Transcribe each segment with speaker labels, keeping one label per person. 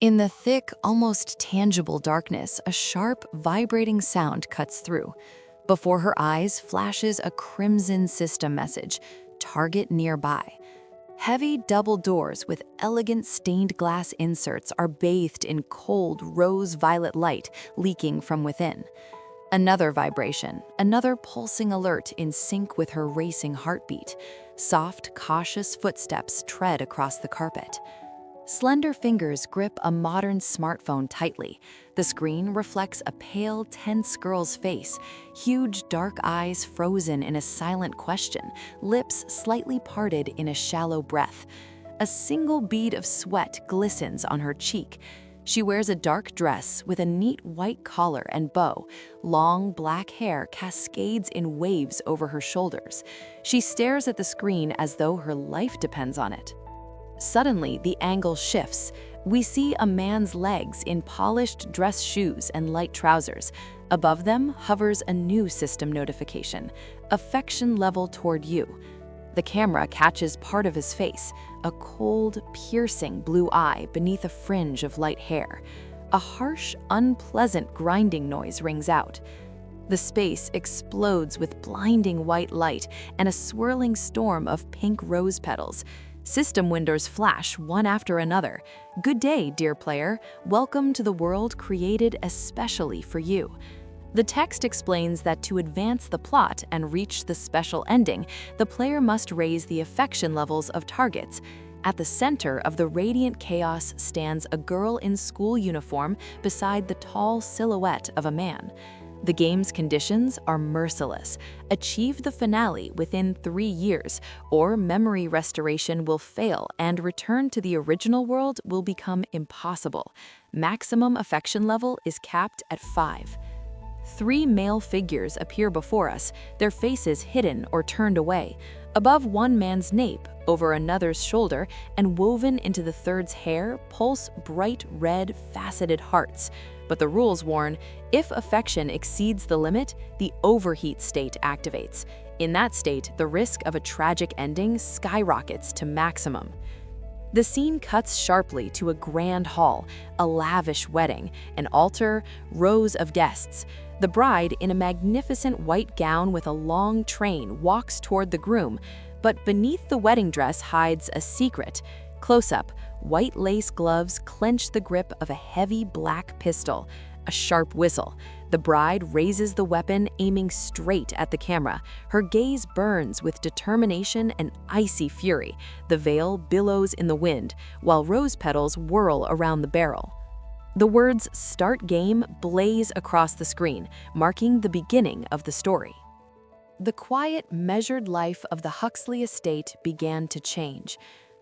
Speaker 1: In the thick, almost tangible darkness, a sharp, vibrating sound cuts through. Before her eyes flashes a crimson system message, "Target nearby." Heavy double doors with elegant stained glass inserts are bathed in cold rose-violet light leaking from within. Another vibration, another pulsing alert in sync with her racing heartbeat. Soft, cautious footsteps tread across the carpet. Slender fingers grip a modern smartphone tightly. The screen reflects a pale, tense girl's face, huge dark eyes frozen in a silent question, lips slightly parted in a shallow breath. A single bead of sweat glistens on her cheek. She wears a dark dress with a neat white collar and bow. Long black hair cascades in waves over her shoulders. She stares at the screen as though her life depends on it. Suddenly, the angle shifts. We see a man's legs in polished dress shoes and light trousers. Above them hovers a new system notification, "Affection level toward you." The camera catches part of his face, a cold, piercing blue eye beneath a fringe of light hair. A harsh, unpleasant grinding noise rings out. The space explodes with blinding white light and a swirling storm of pink rose petals. System windows flash one after another. "Good day, dear player. Welcome to the world created especially for you." The text explains that to advance the plot and reach the special ending, the player must raise the affection levels of targets. At the center of the radiant chaos stands a girl in school uniform beside the tall silhouette of a man. The game's conditions are merciless. Achieve the finale within 3 years, or memory restoration will fail and return to the original world will become impossible. Maximum affection level is capped at 5. 3 male figures appear before us, their faces hidden or turned away. Above one man's nape, over another's shoulder, and woven into the third's hair pulse bright red faceted hearts. But the rules warn, if affection exceeds the limit, the overheat state activates. In that state, the risk of a tragic ending skyrockets to maximum. The scene cuts sharply to a grand hall, a lavish wedding, an altar, rows of guests. The bride, in a magnificent white gown with a long train, walks toward the groom, but beneath the wedding dress hides a secret. Close up, white lace gloves clench the grip of a heavy black pistol. A sharp whistle. The bride raises the weapon, aiming straight at the camera. Her gaze burns with determination and icy fury. The veil billows in the wind, while rose petals whirl around the barrel. The words "Start Game" blaze across the screen, marking the beginning of the story. The quiet, measured life of the Huxley estate began to change.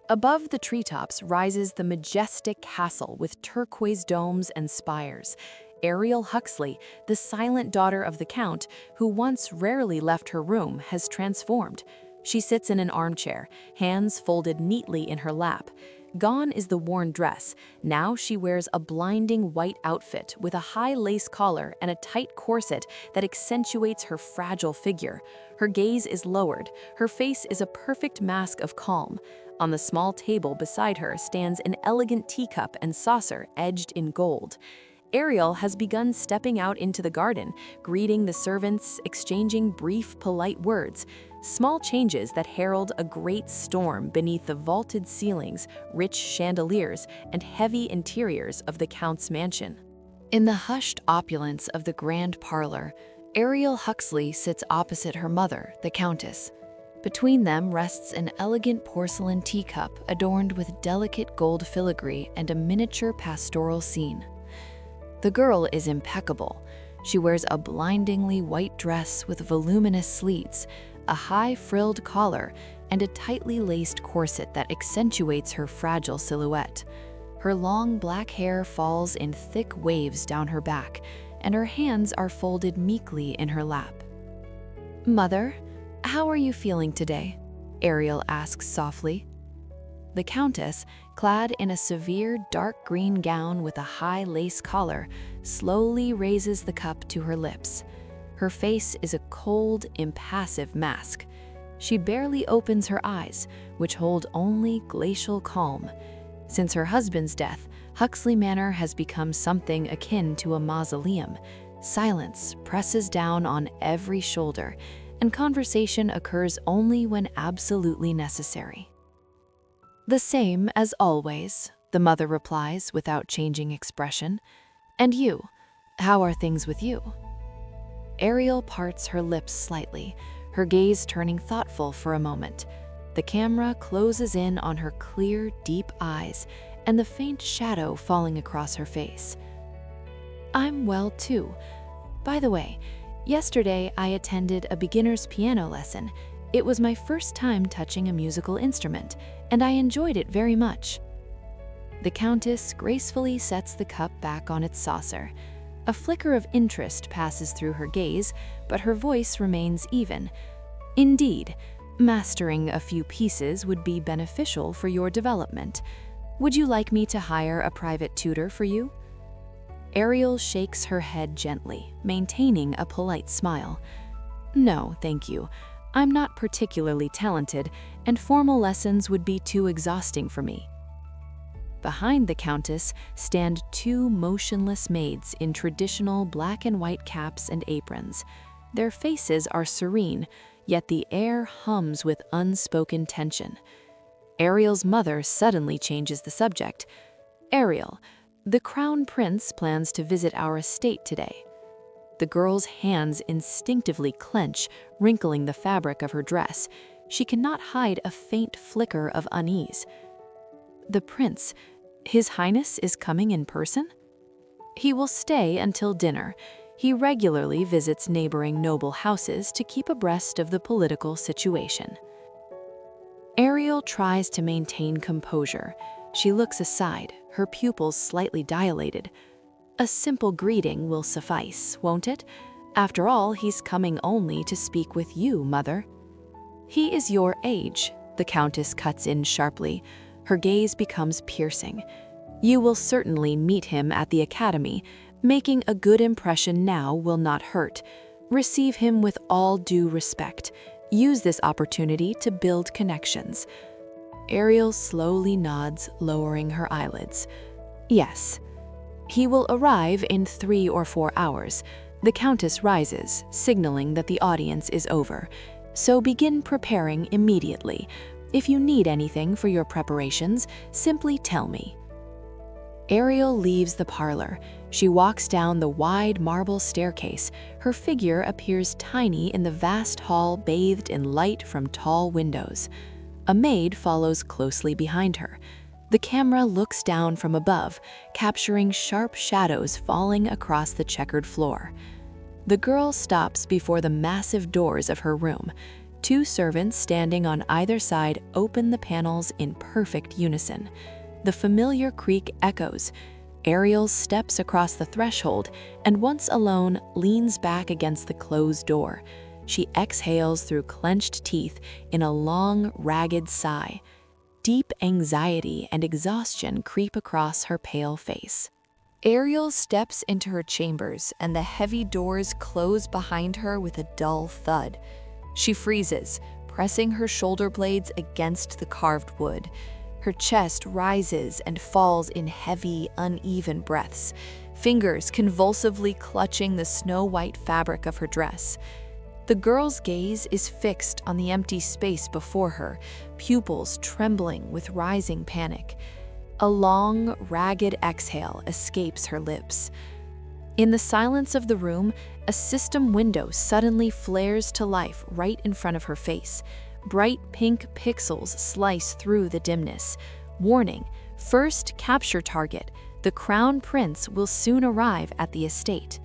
Speaker 1: Above the treetops rises the majestic castle with turquoise domes and spires. Ariel Huxley, the silent daughter of the Count, who once rarely left her room, has transformed. She sits in an armchair, hands folded neatly in her lap. Gone is the worn dress. Now she wears a blinding white outfit with a high lace collar and a tight corset that accentuates her fragile figure. Her gaze is lowered. Her face is a perfect mask of calm. On the small table beside her stands an elegant teacup and saucer edged in gold. Ariel has begun stepping out into the garden, greeting the servants, exchanging brief, polite words. Small changes that herald a great storm beneath the vaulted ceilings, rich chandeliers, and heavy interiors of the Count's mansion. In the hushed opulence of the grand parlor, Ariel Huxley sits opposite her mother, the Countess. Between them rests an elegant porcelain teacup adorned with delicate gold filigree and a miniature pastoral scene. The girl is impeccable. She wears a blindingly white dress with voluminous sleeves, a high frilled collar, and a tightly laced corset that accentuates her fragile silhouette. Her long black hair falls in thick waves down her back, and her hands are folded meekly in her lap. "Mother, how are you feeling today?" Ariel asks softly. The Countess, clad in a severe dark green gown with a high lace collar, slowly raises the cup to her lips. Her face is a cold, impassive mask. She barely opens her eyes, which hold only glacial calm. Since her husband's death, Huxley Manor has become something akin to a mausoleum. Silence presses down on every shoulder, and conversation occurs only when absolutely necessary. "The same as always," the mother replies without changing expression. "And you? How are things with you?" Ariel parts her lips slightly, her gaze turning thoughtful for a moment. The camera closes in on her clear, deep eyes and the faint shadow falling across her face. "I'm well too. By the way, yesterday I attended a beginner's piano lesson. It was my first time touching a musical instrument, and I enjoyed it very much." The Countess gracefully sets the cup back on its saucer. A flicker of interest passes through her gaze, but her voice remains even. "Indeed, mastering a few pieces would be beneficial for your development. Would you like me to hire a private tutor for you?" Ariel shakes her head gently, maintaining a polite smile. "No, thank you. I'm not particularly talented, and formal lessons would be too exhausting for me." Behind the Countess stand two motionless maids in traditional black and white caps and aprons. Their faces are serene, yet the air hums with unspoken tension. Ariel's mother suddenly changes the subject. "Ariel, the Crown Prince plans to visit our estate today." The girl's hands instinctively clench, wrinkling the fabric of her dress. She cannot hide a faint flicker of unease. "The prince, His Highness is coming in person?" "He will stay until dinner. He regularly visits neighboring noble houses to keep abreast of the political situation." Ariel tries to maintain composure. She looks aside, her pupils slightly dilated. "A simple greeting will suffice, won't it? After all, he's coming only to speak with you, Mother." "He is your age," the Countess cuts in sharply. Her gaze becomes piercing. "You will certainly meet him at the academy. Making a good impression now will not hurt. Receive him with all due respect. Use this opportunity to build connections." Ariel slowly nods, lowering her eyelids. "Yes." "He will arrive in 3 or 4 hours. The Countess rises, signaling that the audience is over. "So begin preparing immediately. If you need anything for your preparations, simply tell me." Ariel leaves the parlor. She walks down the wide marble staircase. Her figure appears tiny in the vast hall bathed in light from tall windows. A maid follows closely behind her. The camera looks down from above, capturing sharp shadows falling across the checkered floor. The girl stops before the massive doors of her room. 2 servants standing on either side open the panels in perfect unison. The familiar creak echoes. Ariel steps across the threshold and, once alone, leans back against the closed door. She exhales through clenched teeth in a long, ragged sigh. Deep anxiety and exhaustion creep across her pale face. Ariel steps into her chambers, and the heavy doors close behind her with a dull thud. She freezes, pressing her shoulder blades against the carved wood. Her chest rises and falls in heavy, uneven breaths, fingers convulsively clutching the snow-white fabric of her dress. The girl's gaze is fixed on the empty space before her, pupils trembling with rising panic. A long, ragged exhale escapes her lips. In the silence of the room, a system window suddenly flares to life right in front of her face. Bright pink pixels slice through the dimness. Warning, first capture target. The Crown Prince will soon arrive at the estate.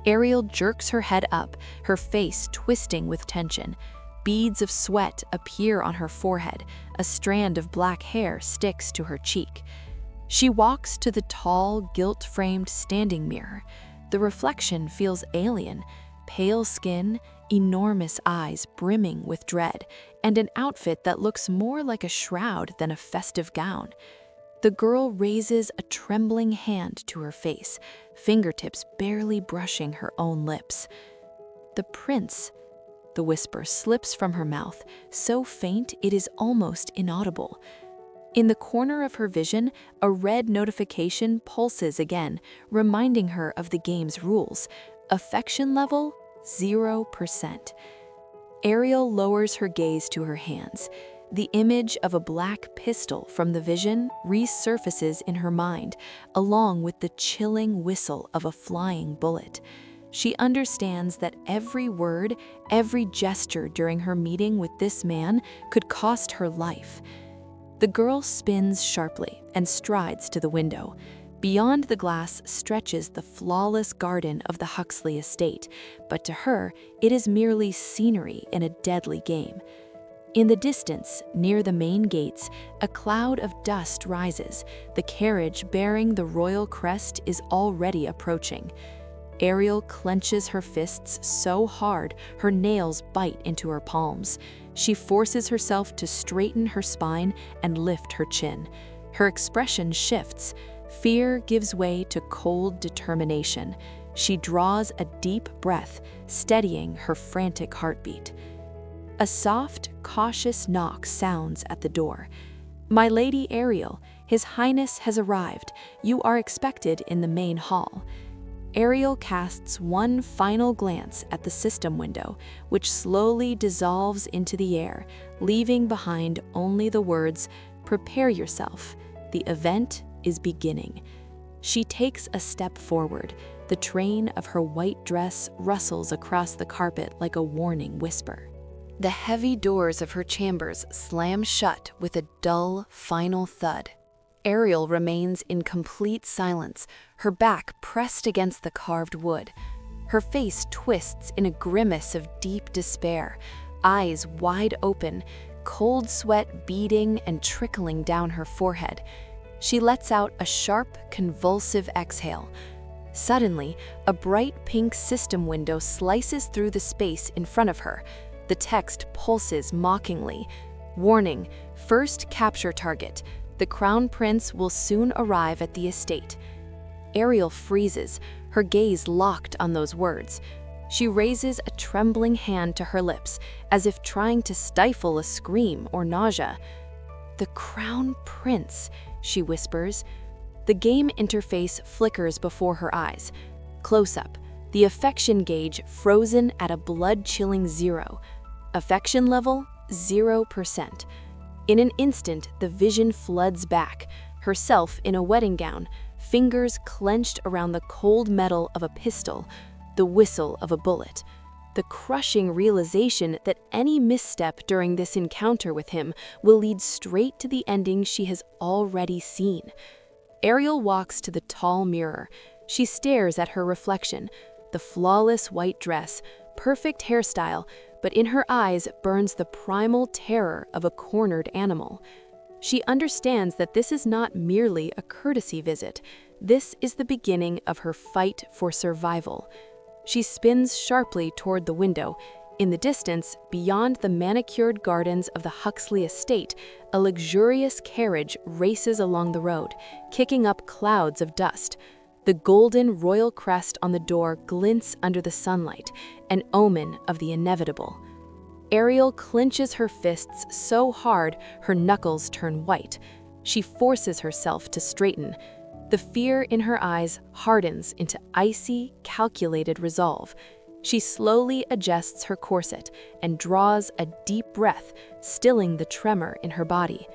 Speaker 1: Ariel jerks her head up, her face twisting with tension. Beads of sweat appear on her forehead. A strand of black hair sticks to her cheek. She walks to the tall, gilt-framed standing mirror. The reflection feels alien. Pale skin, enormous eyes brimming with dread, and an outfit that looks more like a shroud than a festive gown. The girl raises a trembling hand to her face, fingertips barely brushing her own lips. "The prince," the whisper slips from her mouth, so faint it is almost inaudible. In the corner of her vision, a red notification pulses again, reminding her of the game's rules. Affection level, 0%. Ariel lowers her gaze to her hands. The image of a black pistol from the vision resurfaces in her mind, along with the chilling whistle of a flying bullet. She understands that every word, every gesture during her meeting with this man could cost her life. The girl spins sharply and strides to the window. Beyond the glass stretches the flawless garden of the Huxley estate, but to her, it is merely scenery in a deadly game. In the distance, near the main gates, a cloud of dust rises. The carriage bearing the royal crest is already approaching. Ariel clenches her fists so hard her nails bite into her palms. She forces herself to straighten her spine and lift her chin. Her expression shifts. Fear gives way to cold determination. She draws a deep breath, steadying her frantic heartbeat. A soft, cautious knock sounds at the door. "My Lady Ariel, His Highness has arrived. You are expected in the main hall." Ariel casts one final glance at the system window, which slowly dissolves into the air, leaving behind only the words, "Prepare yourself. The event is beginning." She takes a step forward. The train of her white dress rustles across the carpet like a warning whisper. The heavy doors of her chambers slam shut with a dull, final thud. Ariel remains in complete silence, her back pressed against the carved wood. Her face twists in a grimace of deep despair, eyes wide open, cold sweat beading and trickling down her forehead. She lets out a sharp, convulsive exhale. Suddenly, a bright pink system window slices through the space in front of her. The text pulses mockingly. "Warning, first capture target. The Crown Prince will soon arrive at the estate." Ariel freezes, her gaze locked on those words. She raises a trembling hand to her lips, as if trying to stifle a scream or nausea. "The Crown Prince," she whispers. The game interface flickers before her eyes. Close up, the affection gauge frozen at a blood-chilling 0. Affection level, 0%. In an instant, the vision floods back, herself in a wedding gown, fingers clenched around the cold metal of a pistol, the whistle of a bullet. The crushing realization that any misstep during this encounter with him will lead straight to the ending she has already seen. Ariel walks to the tall mirror. She stares at her reflection, the flawless white dress, perfect hairstyle, but in her eyes burns the primal terror of a cornered animal. She understands that this is not merely a courtesy visit. This is the beginning of her fight for survival. She spins sharply toward the window. In the distance, beyond the manicured gardens of the Huxley estate, a luxurious carriage races along the road, kicking up clouds of dust. The golden royal crest on the door glints under the sunlight, an omen of the inevitable. Ariel clenches her fists so hard her knuckles turn white. She forces herself to straighten. The fear in her eyes hardens into icy, calculated resolve. She slowly adjusts her corset and draws a deep breath, stilling the tremor in her body.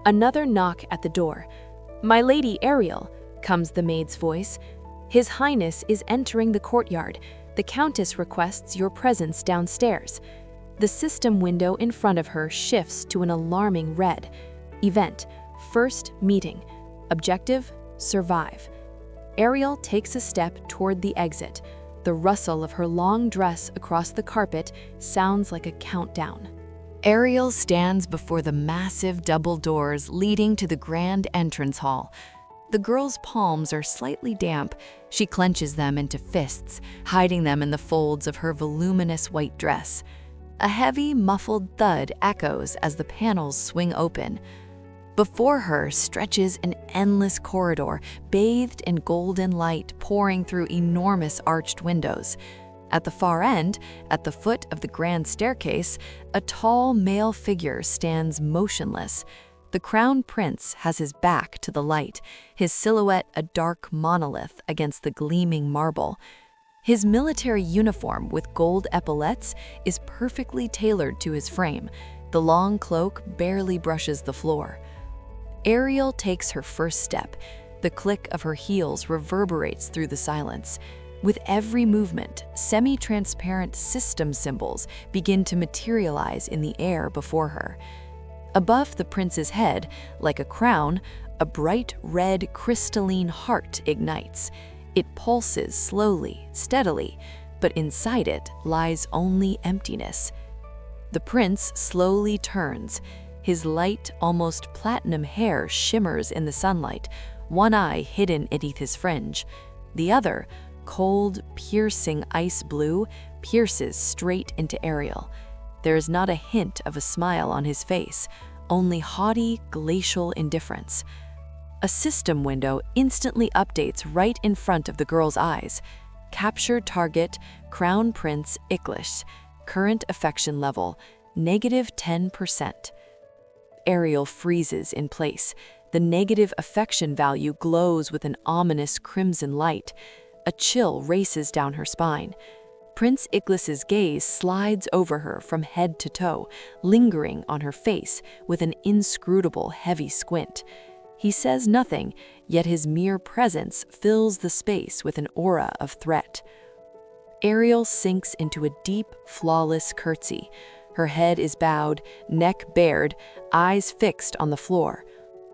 Speaker 1: Another knock at the door. "My Lady Ariel," comes the maid's voice. "His Highness is entering the courtyard. The Countess requests your presence downstairs." The system window in front of her shifts to an alarming red. Event: first meeting. Objective: survive. Ariel takes a step toward the exit. The rustle of her long dress across the carpet sounds like a countdown. Ariel stands before the massive double doors leading to the grand entrance hall. The girl's palms are slightly damp. She clenches them into fists, hiding them in the folds of her voluminous white dress. A heavy, muffled thud echoes as the panels swing open. Before her stretches an endless corridor, bathed in golden light pouring through enormous arched windows. At the far end, at the foot of the grand staircase, a tall male figure stands motionless. The crown prince has his back to the light, his silhouette a dark monolith against the gleaming marble. His military uniform with gold epaulets is perfectly tailored to his frame. The long cloak barely brushes the floor. Ariel takes her first step. The click of her heels reverberates through the silence. With every movement, semi-transparent system symbols begin to materialize in the air before her. Above the prince's head, like a crown, a bright red crystalline heart ignites. It pulses slowly, steadily, but inside it lies only emptiness. The prince slowly turns. His light, almost platinum hair shimmers in the sunlight, one eye hidden beneath his fringe. The other, cold, piercing ice blue, pierces straight into Ariel. There is not a hint of a smile on his face, only haughty, glacial indifference. A system window instantly updates right in front of the girl's eyes. Captured target, Crown Prince Iklish. Current affection level, -10%. Ariel freezes in place. The negative affection value glows with an ominous crimson light. A chill races down her spine. Prince Igles's gaze slides over her from head to toe, lingering on her face with an inscrutable, heavy squint. He says nothing, yet his mere presence fills the space with an aura of threat. Ariel sinks into a deep, flawless curtsy. Her head is bowed, neck bared, eyes fixed on the floor.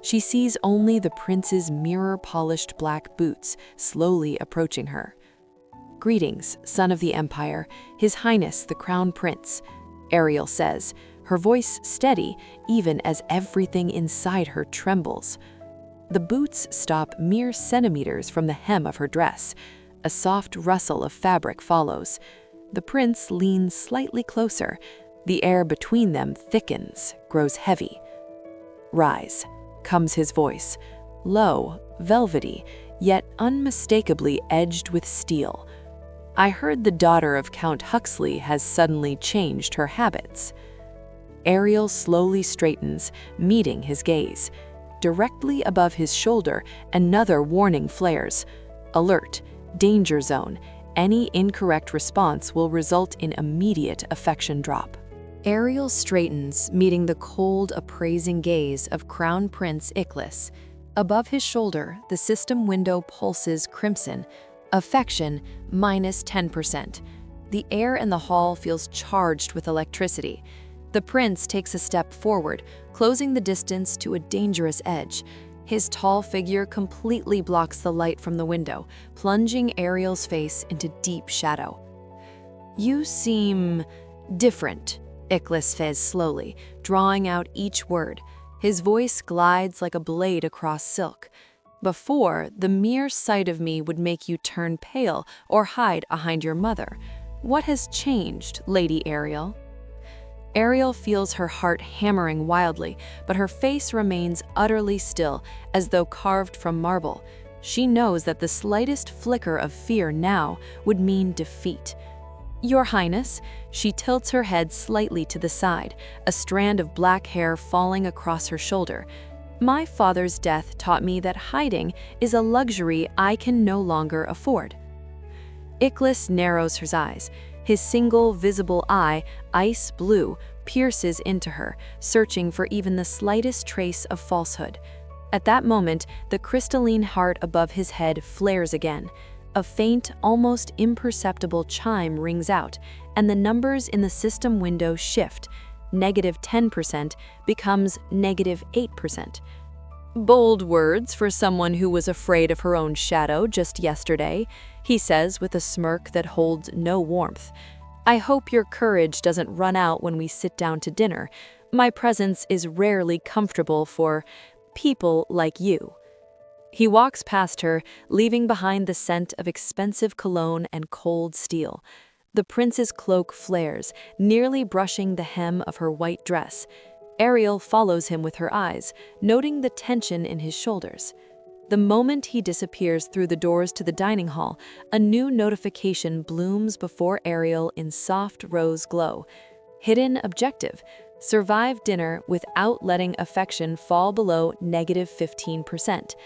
Speaker 1: She sees only the prince's mirror-polished black boots slowly approaching her. "Greetings, son of the Empire, His Highness the Crown Prince," Ariel says, her voice steady even as everything inside her trembles. The boots stop mere centimeters from the hem of her dress. A soft rustle of fabric follows. The prince leans slightly closer. The air between them thickens, grows heavy. "Rise," comes his voice, low, velvety, yet unmistakably edged with steel. "I heard the daughter of Count Huxley has suddenly changed her habits." Ariel slowly straightens, meeting his gaze. Directly above his shoulder, another warning flares. Alert, danger zone. Any incorrect response will result in immediate affection drop. Ariel straightens, meeting the cold, appraising gaze of Crown Prince Iklis. Above his shoulder, the system window pulses crimson. Affection, -10%. The air in the hall feels charged with electricity. The prince takes a step forward, closing the distance to a dangerous edge. His tall figure completely blocks the light from the window, plunging Ariel's face into deep shadow. "You seem different," Iklis says slowly, drawing out each word. His voice glides like a blade across silk. "Before, the mere sight of me would make you turn pale or hide behind your mother. What has changed, Lady Ariel?" Ariel feels her heart hammering wildly, but her face remains utterly still, as though carved from marble. She knows that the slightest flicker of fear now would mean defeat. "Your Highness," she tilts her head slightly to the side, a strand of black hair falling across her shoulder. "My father's death taught me that hiding is a luxury I can no longer afford." Iklis narrows his eyes. His single visible eye, ice blue, pierces into her, searching for even the slightest trace of falsehood. At that moment, the crystalline heart above his head flares again. A faint, almost imperceptible chime rings out, and the numbers in the system window shift. -10% becomes -8%. "Bold words for someone who was afraid of her own shadow just yesterday," he says with a smirk that holds no warmth. "I hope your courage doesn't run out when we sit down to dinner. My presence is rarely comfortable for people like you." He walks past her, leaving behind the scent of expensive cologne and cold steel. The prince's cloak flares, nearly brushing the hem of her white dress. Ariel follows him with her eyes, noting the tension in his shoulders. The moment he disappears through the doors to the dining hall, a new notification blooms before Ariel in soft rose glow. Hidden objective. Survive dinner without letting affection fall below -15%.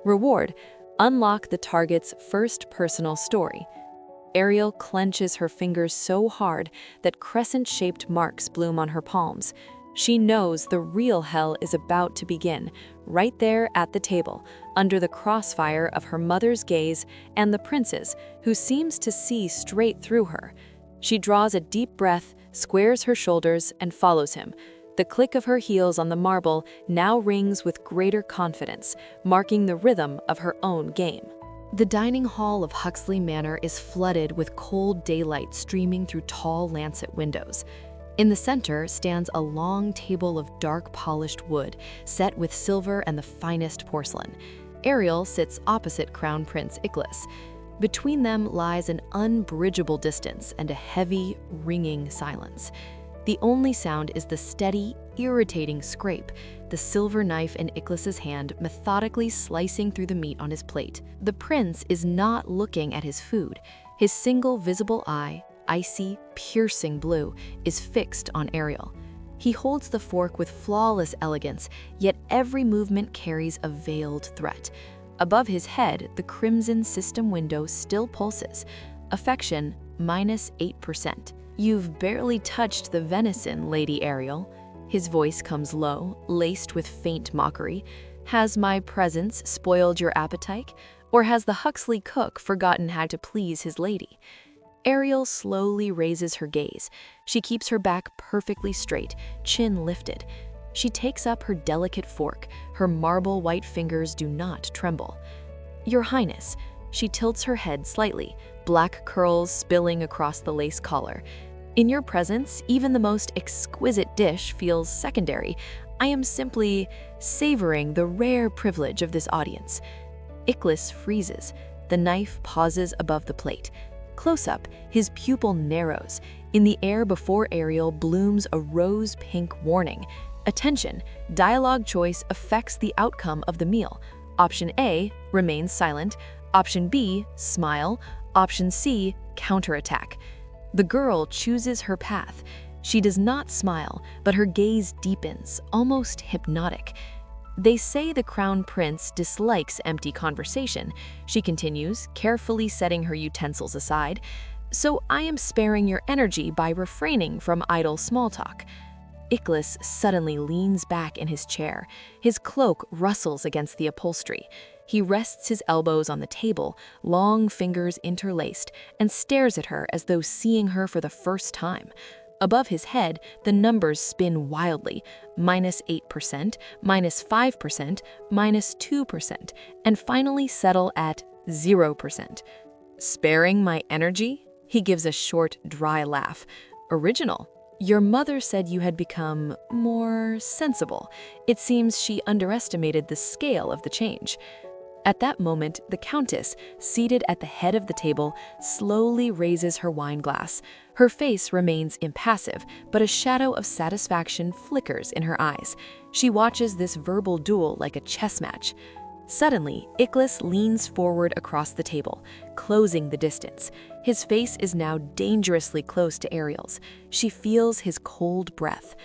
Speaker 1: Reward: unlock the target's first personal story. Ariel clenches her fingers so hard that crescent-shaped marks bloom on her palms. She knows the real hell is about to begin, right there at the table, under the crossfire of her mother's gaze and the prince's, who seems to see straight through her. She draws a deep breath, squares her shoulders, and follows him. The click of her heels on the marble now rings with greater confidence, marking the rhythm of her own game. The dining hall of Huxley Manor is flooded with cold daylight streaming through tall lancet windows. In the center stands a long table of dark polished wood, set with silver and the finest porcelain. Ariel sits opposite Crown Prince Iklis. Between them lies an unbridgeable distance and a heavy, ringing silence. The only sound is the steady, irritating scrape, the silver knife in Iklis's hand methodically slicing through the meat on his plate. The prince is not looking at his food. His single visible eye, icy, piercing blue, is fixed on Ariel. He holds the fork with flawless elegance, yet every movement carries a veiled threat. Above his head, the crimson system window still pulses. Affection, -8%. You've barely touched the venison, Lady Ariel. His voice comes low, laced with faint mockery. Has my presence spoiled your appetite? Or has the Huxley cook forgotten how to please his lady? Ariel slowly raises her gaze. She keeps her back perfectly straight, chin lifted. She takes up her delicate fork. Her marble white fingers do not tremble. Your Highness. She tilts her head slightly, black curls spilling across the lace collar. In your presence, even the most exquisite dish feels secondary. I am simply savoring the rare privilege of this audience. Iklis freezes. The knife pauses above the plate. Close up, his pupil narrows. In the air before Ariel blooms a rose-pink warning. Attention, dialogue choice affects the outcome of the meal. Option A, remain silent. Option B, smile. Option C, counterattack. The girl chooses her path. She does not smile, but her gaze deepens, almost hypnotic. They say the crown prince dislikes empty conversation. She continues, carefully setting her utensils aside. So I am sparing your energy by refraining from idle small talk. Iklis suddenly leans back in his chair. His cloak rustles against the upholstery. He rests his elbows on the table, long fingers interlaced, and stares at her as though seeing her for the first time. Above his head, the numbers spin wildly, -8%, -5%, -2%, and finally settle at 0%. Sparing my energy? He gives a short, dry laugh. Original. Your mother said you had become more sensible. It seems she underestimated the scale of the change. At that moment, the Countess, seated at the head of the table, slowly raises her wine glass. Her face remains impassive, but a shadow of satisfaction flickers in her eyes. She watches this verbal duel like a chess match. Suddenly, Iklis leans forward across the table, closing the distance. His face is now dangerously close to Ariel's. She feels his cold breath.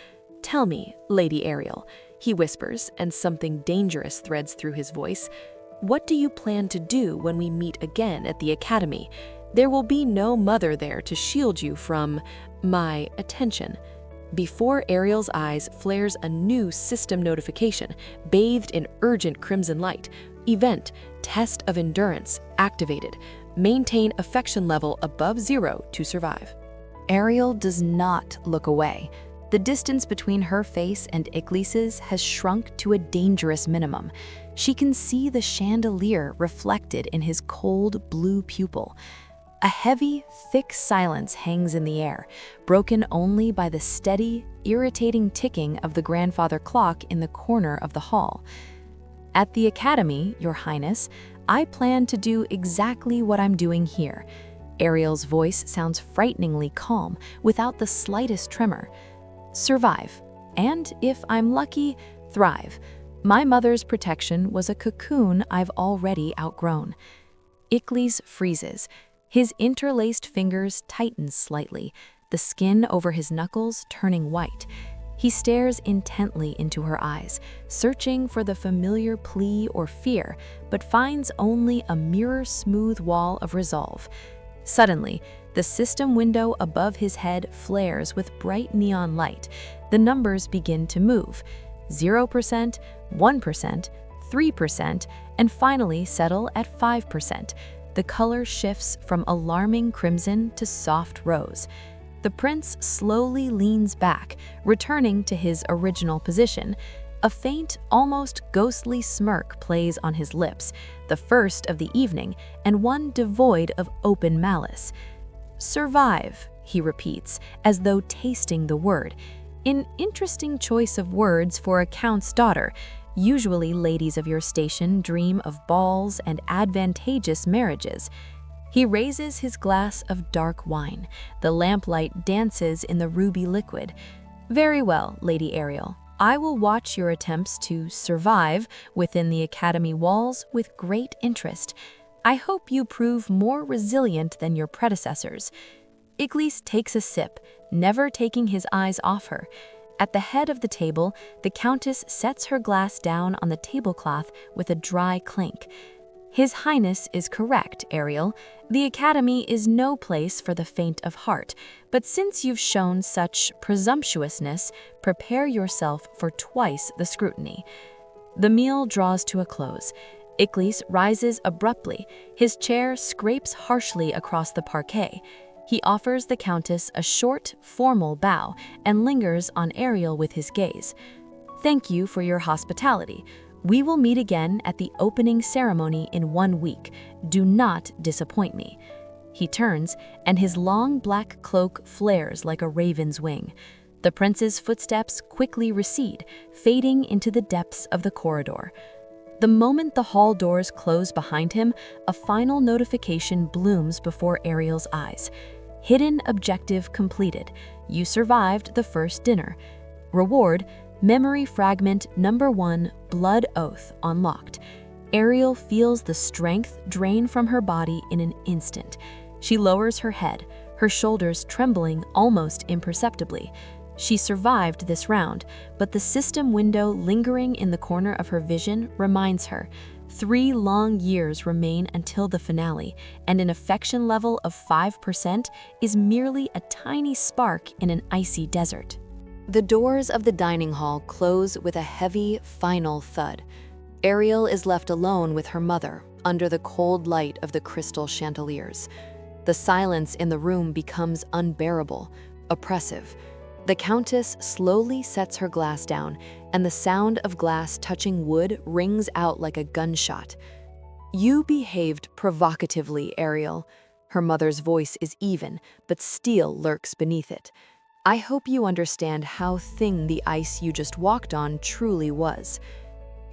Speaker 1: Tell me, Lady Ariel, he whispers, and something dangerous threads through his voice. What do you plan to do when we meet again at the academy? There will be no mother there to shield you from my attention. Before Ariel's eyes flares a new system notification, bathed in urgent crimson light. Event, test of endurance, activated. Maintain affection level above 0 to survive. Ariel does not look away. The distance between her face and Iklis's has shrunk to a dangerous minimum. She can see the chandelier reflected in his cold blue pupil. A heavy, thick silence hangs in the air, broken only by the steady, irritating ticking of the grandfather clock in the corner of the hall. At the academy, Your Highness, I plan to do exactly what I'm doing here. Ariel's voice sounds frighteningly calm, without the slightest tremor. Survive, and if I'm lucky, thrive. My mother's protection was a cocoon I've already outgrown. Iklis freezes. His interlaced fingers tighten slightly, the skin over his knuckles turning white. He stares intently into her eyes, searching for the familiar plea or fear, but finds only a mirror-smooth wall of resolve. Suddenly, the system window above his head flares with bright neon light. The numbers begin to move: 0%, 1%, 3%, and finally settle at 5%. The color shifts from alarming crimson to soft rose. The prince slowly leans back, returning to his original position. A faint, almost ghostly smirk plays on his lips, the first of the evening, and one devoid of open malice. "Survive," he repeats, as though tasting the word. An interesting choice of words for a count's daughter. Usually ladies of your station dream of balls and advantageous marriages. He raises his glass of dark wine. The lamplight dances in the ruby liquid. "Very well, Lady Ariel. I will watch your attempts to survive within the academy walls with great interest. I hope you prove more resilient than your predecessors." Iglis takes a sip, never taking his eyes off her. At the head of the table, the Countess sets her glass down on the tablecloth with a dry clink. "His Highness is correct, Ariel. The Academy is no place for the faint of heart, but since you've shown such presumptuousness, prepare yourself for twice the scrutiny." The meal draws to a close. Iglis rises abruptly. His chair scrapes harshly across the parquet. He offers the Countess a short, formal bow and lingers on Ariel with his gaze. "Thank you for your hospitality. We will meet again at the opening ceremony in 1 week. Do not disappoint me." He turns, and his long black cloak flares like a raven's wing. The prince's footsteps quickly recede, fading into the depths of the corridor. The moment the hall doors close behind him, a final notification blooms before Ariel's eyes. "Hidden objective completed. You survived the first dinner. Reward: memory fragment number 1, blood oath, unlocked." Ariel feels the strength drain from her body in an instant. She lowers her head, her shoulders trembling almost imperceptibly. She survived this round, but the system window lingering in the corner of her vision reminds her. 3 long years remain until the finale, and an affection level of 5% is merely a tiny spark in an icy desert. The doors of the dining hall close with a heavy, final thud. Ariel is left alone with her mother, under the cold light of the crystal chandeliers. The silence in the room becomes unbearable, oppressive. The Countess slowly sets her glass down, and the sound of glass touching wood rings out like a gunshot. "You behaved provocatively, Ariel." Her mother's voice is even, but steel lurks beneath it. "I hope you understand how thin the ice you just walked on truly was."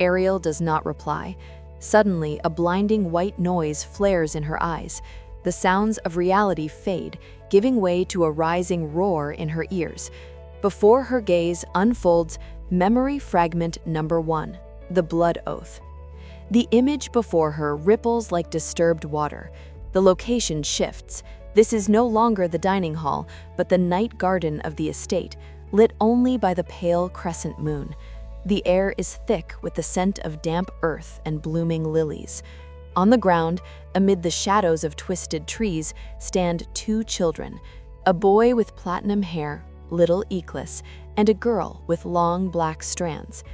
Speaker 1: Ariel does not reply. Suddenly, a blinding white noise flares in her eyes. The sounds of reality fade, giving way to a rising roar in her ears. Before her gaze unfolds memory fragment number 1, the blood oath. The image before her ripples like disturbed water. The location shifts. This is no longer the dining hall, but the night garden of the estate, lit only by the pale crescent moon. The air is thick with the scent of damp earth and blooming lilies. On the ground, amid the shadows of twisted trees, stand 2 children, a boy with platinum hair, little Iglis, and a girl with long black strands.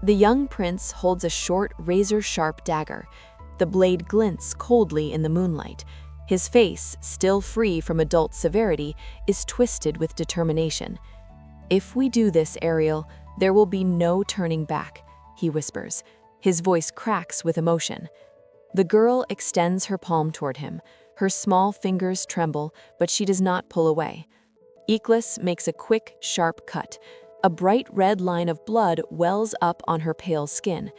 Speaker 1: The young prince holds a short, razor-sharp dagger. The blade glints coldly in the moonlight. His face, still free from adult severity, is twisted with determination. "If we do this, Ariel, there will be no turning back," he whispers. His voice cracks with emotion. The girl extends her palm toward him. Her small fingers tremble, but she does not pull away. Iglis makes a quick, sharp cut. A bright red line of blood wells up on her pale skin.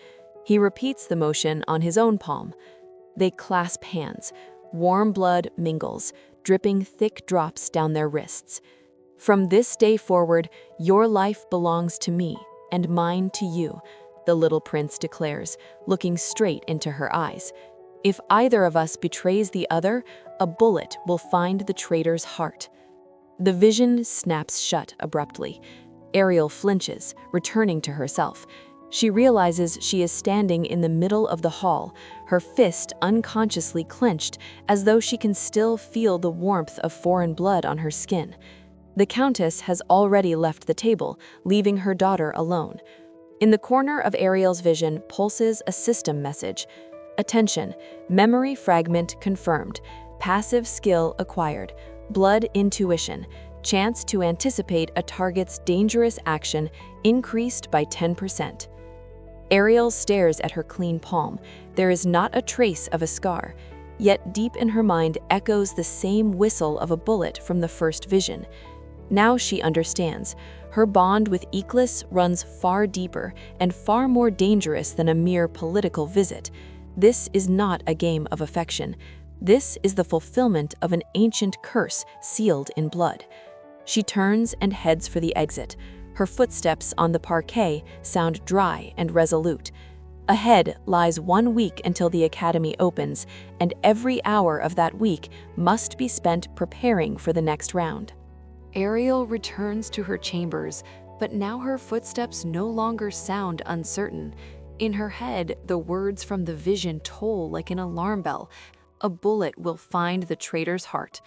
Speaker 1: He repeats the motion on his own palm. They clasp hands. Warm blood mingles, dripping thick drops down their wrists. "From this day forward, your life belongs to me, and mine to you," the little prince declares, looking straight into her eyes. "If either of us betrays the other, a bullet will find the traitor's heart." The vision snaps shut abruptly. Ariel flinches, returning to herself. She realizes she is standing in the middle of the hall, her fist unconsciously clenched, as though she can still feel the warmth of foreign blood on her skin. The Countess has already left the table, leaving her daughter alone. In the corner of Ariel's vision pulses a system message. Attention, memory fragment confirmed, passive skill acquired, blood intuition, chance to anticipate a target's dangerous action increased by 10%. Ariel stares at her clean palm. There is not a trace of a scar, yet deep in her mind echoes the same whistle of a bullet from the first vision. Now she understands. Her bond with Iklis runs far deeper and far more dangerous than a mere political visit. This is not a game of affection. This is the fulfillment of an ancient curse sealed in blood. She turns and heads for the exit. Her footsteps on the parquet sound dry and resolute. Ahead lies 1 week until the academy opens, and every hour of that week must be spent preparing for the next round. Ariel returns to her chambers, but now her footsteps no longer sound uncertain. In her head, the words from the vision toll like an alarm bell. A bullet will find the traitor's heart.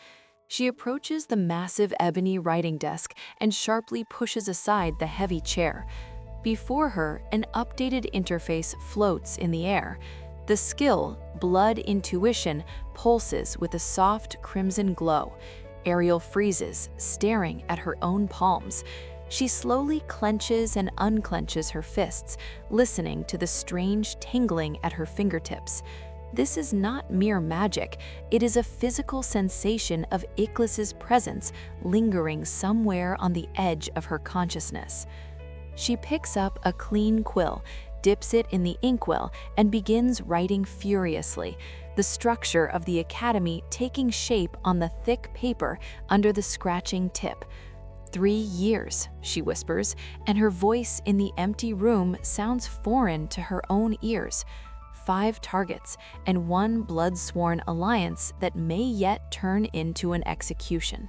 Speaker 1: She approaches the massive ebony writing desk and sharply pushes aside the heavy chair. Before her, an updated interface floats in the air. The skill, Blood Intuition, pulses with a soft crimson glow. Ariel freezes, staring at her own palms. She slowly clenches and unclenches her fists, listening to the strange tingling at her fingertips. This is not mere magic, it is a physical sensation of Iklis's presence lingering somewhere on the edge of her consciousness. She picks up a clean quill, dips it in the inkwell, and begins writing furiously, the structure of the academy taking shape on the thick paper under the scratching tip. 3 years, she whispers, and her voice in the empty room sounds foreign to her own ears. 5 targets, and 1 blood-sworn alliance that may yet turn into an execution.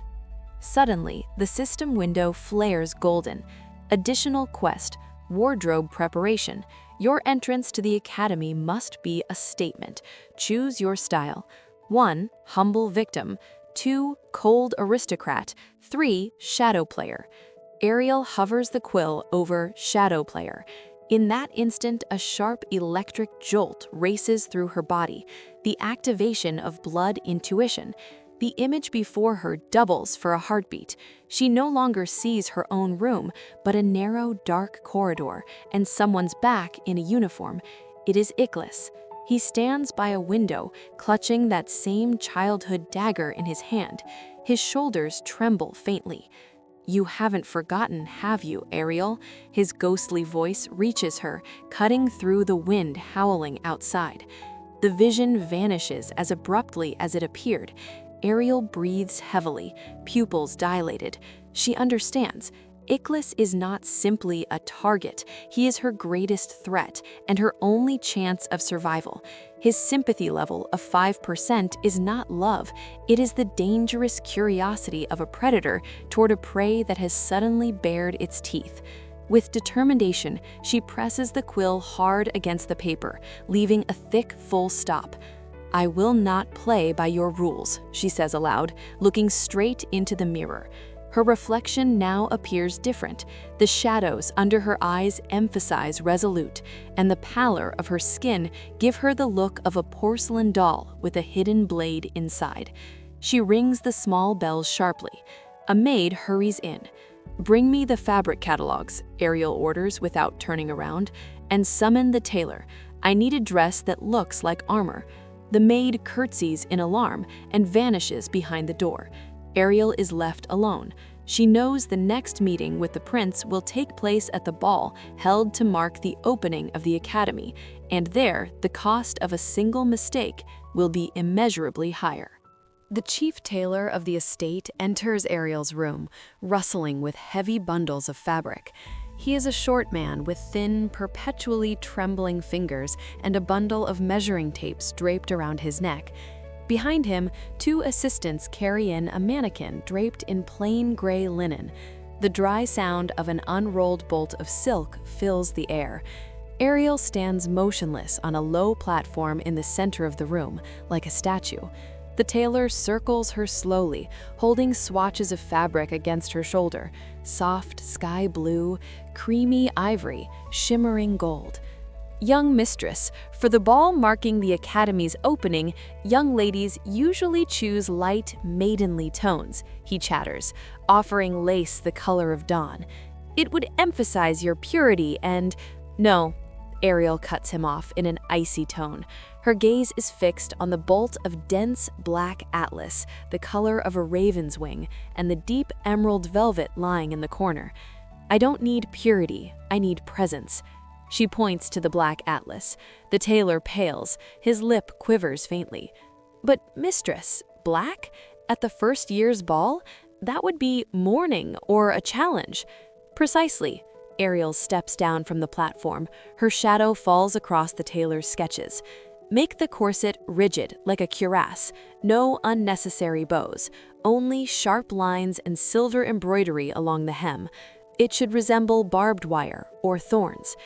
Speaker 1: Suddenly, the system window flares golden. Additional quest, wardrobe preparation. Your entrance to the academy must be a statement. Choose your style. 1. Humble victim. 2. Cold aristocrat. 3. Shadow player. Ariel hovers the quill over shadow player. In that instant, a sharp electric jolt races through her body, the activation of blood intuition. The image before her doubles for a heartbeat. She no longer sees her own room, but a narrow, dark corridor, and someone's back in a uniform. It is Iklis. He stands by a window, clutching that same childhood dagger in his hand. His shoulders tremble faintly. "You haven't forgotten, have you, Ariel?" His ghostly voice reaches her, cutting through the wind howling outside. The vision vanishes as abruptly as it appeared. Ariel breathes heavily, pupils dilated. She understands. Iklis is not simply a target. He is her greatest threat and her only chance of survival. His sympathy level of 5% is not love. It is the dangerous curiosity of a predator toward a prey that has suddenly bared its teeth. With determination, she presses the quill hard against the paper, leaving a thick full stop. "I will not play by your rules," she says aloud, looking straight into the mirror. Her reflection now appears different. The shadows under her eyes emphasize resolute, and the pallor of her skin give her the look of a porcelain doll with a hidden blade inside. She rings the small bell sharply. A maid hurries in. "Bring me the fabric catalogs," Ariel orders without turning around, "and summon the tailor. I need a dress that looks like armor." The maid curtsies in alarm and vanishes behind the door. Ariel is left alone. She knows the next meeting with the prince will take place at the ball held to mark the opening of the academy, and there the cost of a single mistake will be immeasurably higher. The chief tailor of the estate enters Ariel's room, rustling with heavy bundles of fabric. He is a short man with thin, perpetually trembling fingers and a bundle of measuring tapes draped around his neck. Behind him, 2 assistants carry in a mannequin draped in plain gray linen. The dry sound of an unrolled bolt of silk fills the air. Ariel stands motionless on a low platform in the center of the room, like a statue. The tailor circles her slowly, holding swatches of fabric against her shoulder. Soft sky blue, creamy ivory, shimmering gold. Young mistress, for the ball marking the academy's opening, young ladies usually choose light, maidenly tones, he chatters, offering lace the color of dawn. It would emphasize your purity and… No, Ariel cuts him off in an icy tone. Her gaze is fixed on the bolt of dense black atlas, the color of a raven's wing, and the deep emerald velvet lying in the corner. I don't need purity, I need presence. She points to the black atlas. The tailor pales, his lip quivers faintly. But mistress, black? At the first year's ball? That would be mourning or a challenge. Precisely. Ariel steps down from the platform. Her shadow falls across the tailor's sketches. Make the corset rigid, like a cuirass. No unnecessary bows. Only sharp lines and silver embroidery along the hem. It should resemble barbed wire or thorns.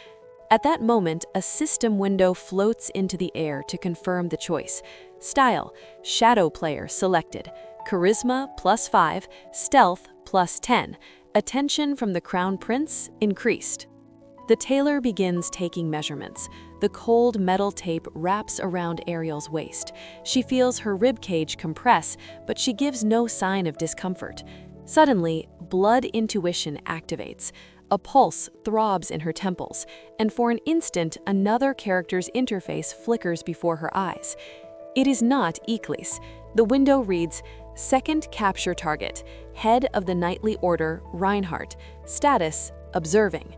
Speaker 1: At that moment, a system window floats into the air to confirm the choice. Style, shadow player selected. Charisma +5, stealth +10. Attention from the crown prince increased. The tailor begins taking measurements. The cold metal tape wraps around Ariel's waist. She feels her ribcage compress, but she gives no sign of discomfort. Suddenly, blood intuition activates. A pulse throbs in her temples, and for an instant another character's interface flickers before her eyes. It is not Iklis. The window reads, Second capture target, head of the Knightly Order, Reinhardt, status, observing.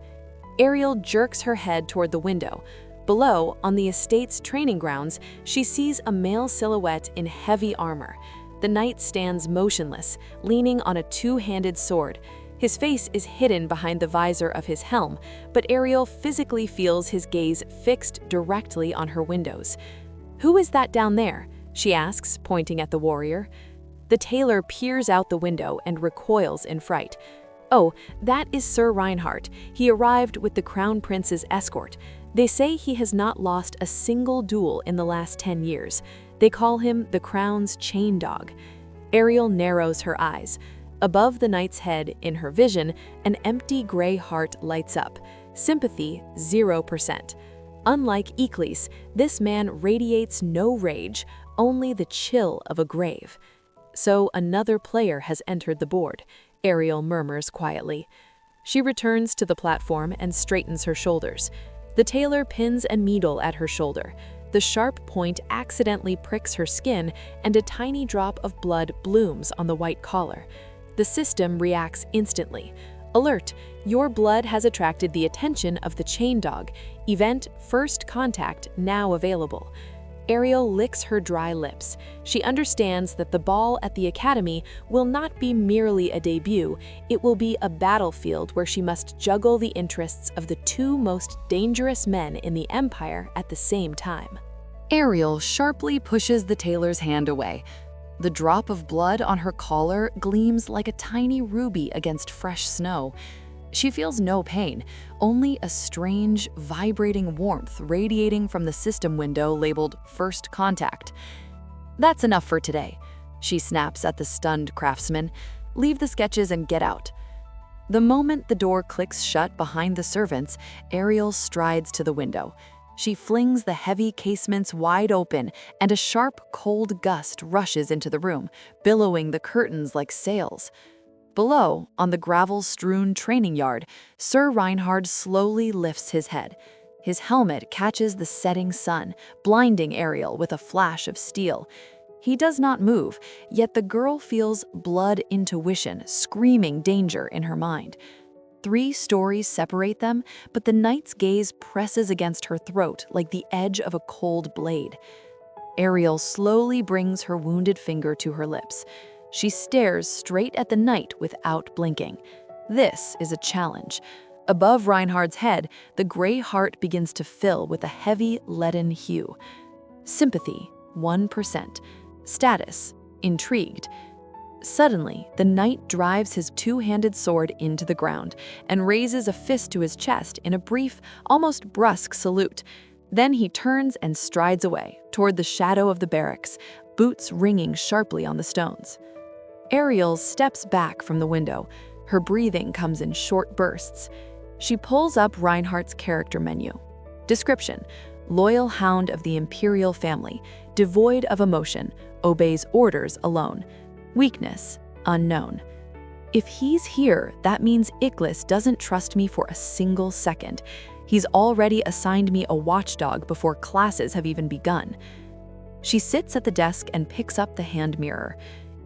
Speaker 1: Ariel jerks her head toward the window. Below, on the estate's training grounds, she sees a male silhouette in heavy armor. The knight stands motionless, leaning on a two-handed sword. His face is hidden behind the visor of his helm, but Ariel physically feels his gaze fixed directly on her windows. "Who is that down there?" she asks, pointing at the warrior. The tailor peers out the window and recoils in fright. "Oh, that is Sir Reinhardt. He arrived with the Crown Prince's escort. They say he has not lost a single duel in the last 10 years. They call him the Crown's chain dog." Ariel narrows her eyes. Above the knight's head, in her vision, an empty gray heart lights up. Sympathy, 0%. Unlike Iklis, this man radiates no rage, only the chill of a grave. "So another player has entered the board," Ariel murmurs quietly. She returns to the platform and straightens her shoulders. The tailor pins a needle at her shoulder. The sharp point accidentally pricks her skin, and a tiny drop of blood blooms on the white collar. The system reacts instantly. "Alert! Your blood has attracted the attention of the chain dog. Event First Contact now available." Ariel licks her dry lips. She understands that the ball at the academy will not be merely a debut, it will be a battlefield where she must juggle the interests of the two most dangerous men in the Empire at the same time.
Speaker 2: Ariel sharply pushes the tailor's hand away. The drop of blood on her collar gleams like a tiny ruby against fresh snow. She feels no pain, only a strange, vibrating warmth radiating from the system window labeled First Contact. "That's enough for today," she snaps at the stunned craftsman. "Leave the sketches and get out." The moment the door clicks shut behind the servants, Ariel strides to the window. She flings the heavy casements wide open, and a sharp, cold gust rushes into the room, billowing the curtains like sails. Below, on the gravel-strewn training yard, Sir Reinhardt slowly lifts his head. His helmet catches the setting sun, blinding Ariel with a flash of steel. He does not move, yet the girl feels blood intuition screaming danger in her mind. 3 stories separate them, but the knight's gaze presses against her throat like the edge of a cold blade. Ariel slowly brings her wounded finger to her lips. She stares straight at the knight without blinking. This is a challenge. Above Reinhardt's head, the gray heart begins to fill with a heavy, leaden hue. Sympathy, 1%. Status, intrigued. Suddenly, the knight drives his two-handed sword into the ground and raises a fist to his chest in a brief, almost brusque salute. Then he turns and strides away, toward the shadow of the barracks, boots ringing sharply on the stones. Ariel steps back from the window. Her breathing comes in short bursts. She pulls up Reinhardt's character menu. Description: loyal hound of the imperial family, devoid of emotion, obeys orders alone. Weakness: unknown. If he's here, that means Iklis doesn't trust me for a single second. He's already assigned me a watchdog before classes have even begun. She sits at the desk and picks up the hand mirror.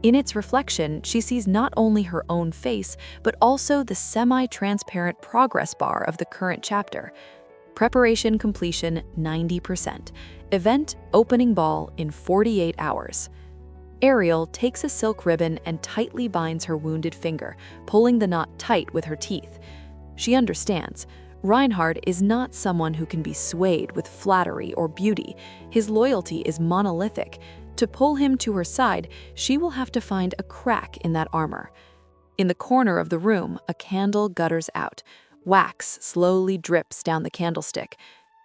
Speaker 2: In its reflection, she sees not only her own face, but also the semi-transparent progress bar of the current chapter. Preparation completion 90%. Event opening ball in 48 hours. Ariel takes a silk ribbon and tightly binds her wounded finger, pulling the knot tight with her teeth. She understands. Reinhardt is not someone who can be swayed with flattery or beauty. His loyalty is monolithic. To pull him to her side, she will have to find a crack in that armor. In the corner of the room, a candle gutters out. Wax slowly drips down the candlestick.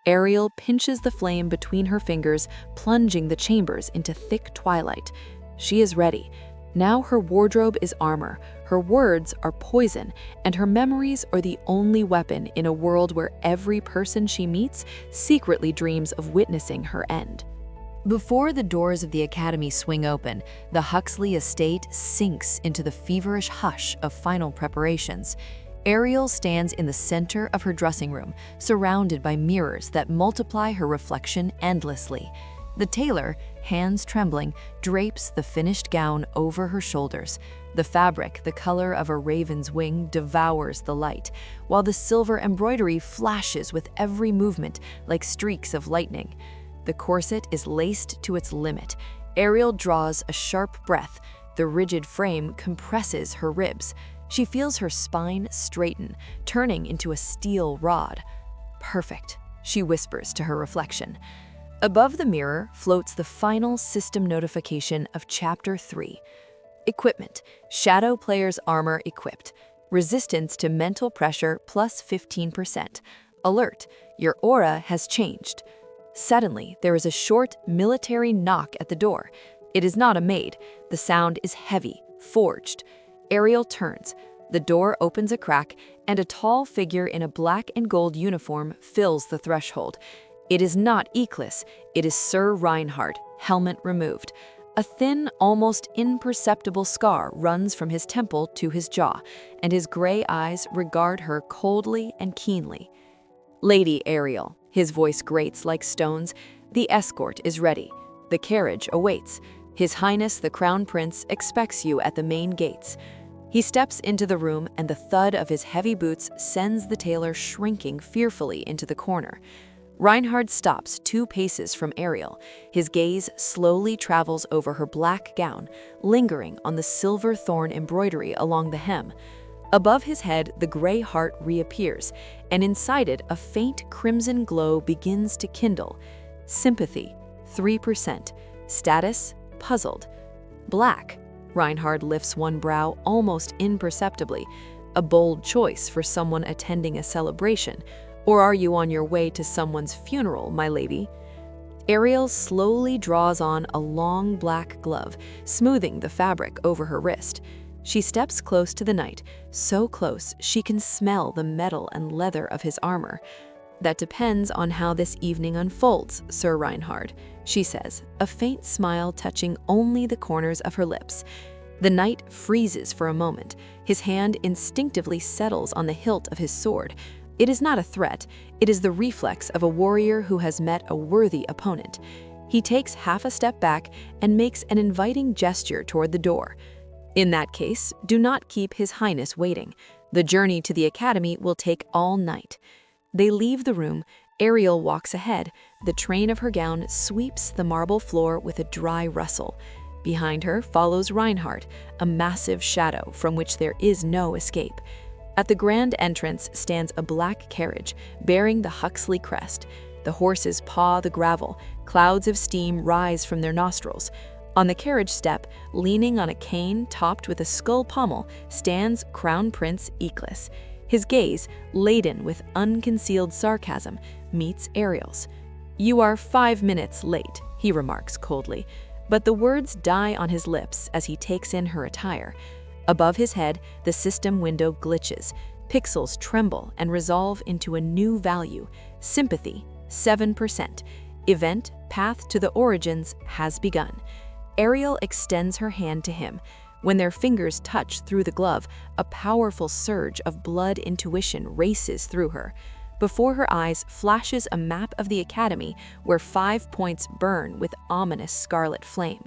Speaker 2: Ariel pinches the flame between her fingers, plunging the chambers into thick twilight. She is ready. Now her wardrobe is armor, her words are poison, and her memories are the only weapon in a world where every person she meets secretly dreams of witnessing her end.
Speaker 1: Before the doors of the academy swing open, the Huxley estate sinks into the feverish hush of final preparations. Ariel stands in the center of her dressing room, surrounded by mirrors that multiply her reflection endlessly. The tailor, hands trembling, drapes the finished gown over her shoulders. The fabric, the color of a raven's wing, devours the light, while the silver embroidery flashes with every movement like streaks of lightning. The corset is laced to its limit. Ariel draws a sharp breath. The rigid frame compresses her ribs. She feels her spine straighten, turning into a steel rod. Perfect, she whispers to her reflection. Above the mirror floats the final system notification of Chapter 3. Equipment: Shadow Player's armor equipped. Resistance to mental pressure plus 15%. Alert: your aura has changed. Suddenly, there is a short, military knock at the door. It is not a maid. The sound is heavy, forged. Ariel turns. The door opens a crack, and a tall figure in a black and gold uniform fills the threshold. It is not Iklis, it is Sir Reinhardt, helmet removed. A thin, almost imperceptible scar runs from his temple to his jaw, and his gray eyes regard her coldly and keenly. "Lady Ariel," his voice grates like stones, "the escort is ready. The carriage awaits. His Highness the Crown Prince expects you at the main gates." He steps into the room, and the thud of his heavy boots sends the tailor shrinking fearfully into the corner. Reinhardt stops 2 paces from Ariel. His gaze slowly travels over her black gown, lingering on the silver thorn embroidery along the hem. Above his head, the gray heart reappears, and inside it, a faint crimson glow begins to kindle. Sympathy, 3%. Status, puzzled. Black. Reinhardt lifts one brow almost imperceptibly. A bold choice for someone attending a celebration. Or are you on your way to someone's funeral, my lady? Ariel slowly draws on a long black glove, smoothing the fabric over her wrist. She steps close to the knight, so close she can smell the metal and leather of his armor. "That depends on how this evening unfolds, Sir Reinhardt," she says, a faint smile touching only the corners of her lips. The knight freezes for a moment. His hand instinctively settles on the hilt of his sword. It is not a threat. It is the reflex of a warrior who has met a worthy opponent. He takes half a step back and makes an inviting gesture toward the door. "In that case, do not keep His Highness waiting. The journey to the academy will take all night." They leave the room. Ariel walks ahead. The train of her gown sweeps the marble floor with a dry rustle. Behind her follows Reinhardt, a massive shadow from which there is no escape. At the grand entrance stands a black carriage bearing the Huxley crest. The horses paw the gravel. Clouds of steam rise from their nostrils.
Speaker 2: On the carriage step, leaning on a cane topped with a skull pommel, stands Crown Prince Iklis. His gaze, laden with unconcealed sarcasm, meets Ariel's. "You are 5 minutes late," he remarks coldly, but the words die on his lips as he takes in her attire. Above his head, the system window glitches. Pixels tremble and resolve into a new value. Sympathy, 7%. Event, path to the origins, has begun. Ariel extends her hand to him. When their fingers touch through the glove, a powerful surge of blood intuition races through her. Before her eyes flashes a map of the academy where 5 points burn with ominous scarlet flame.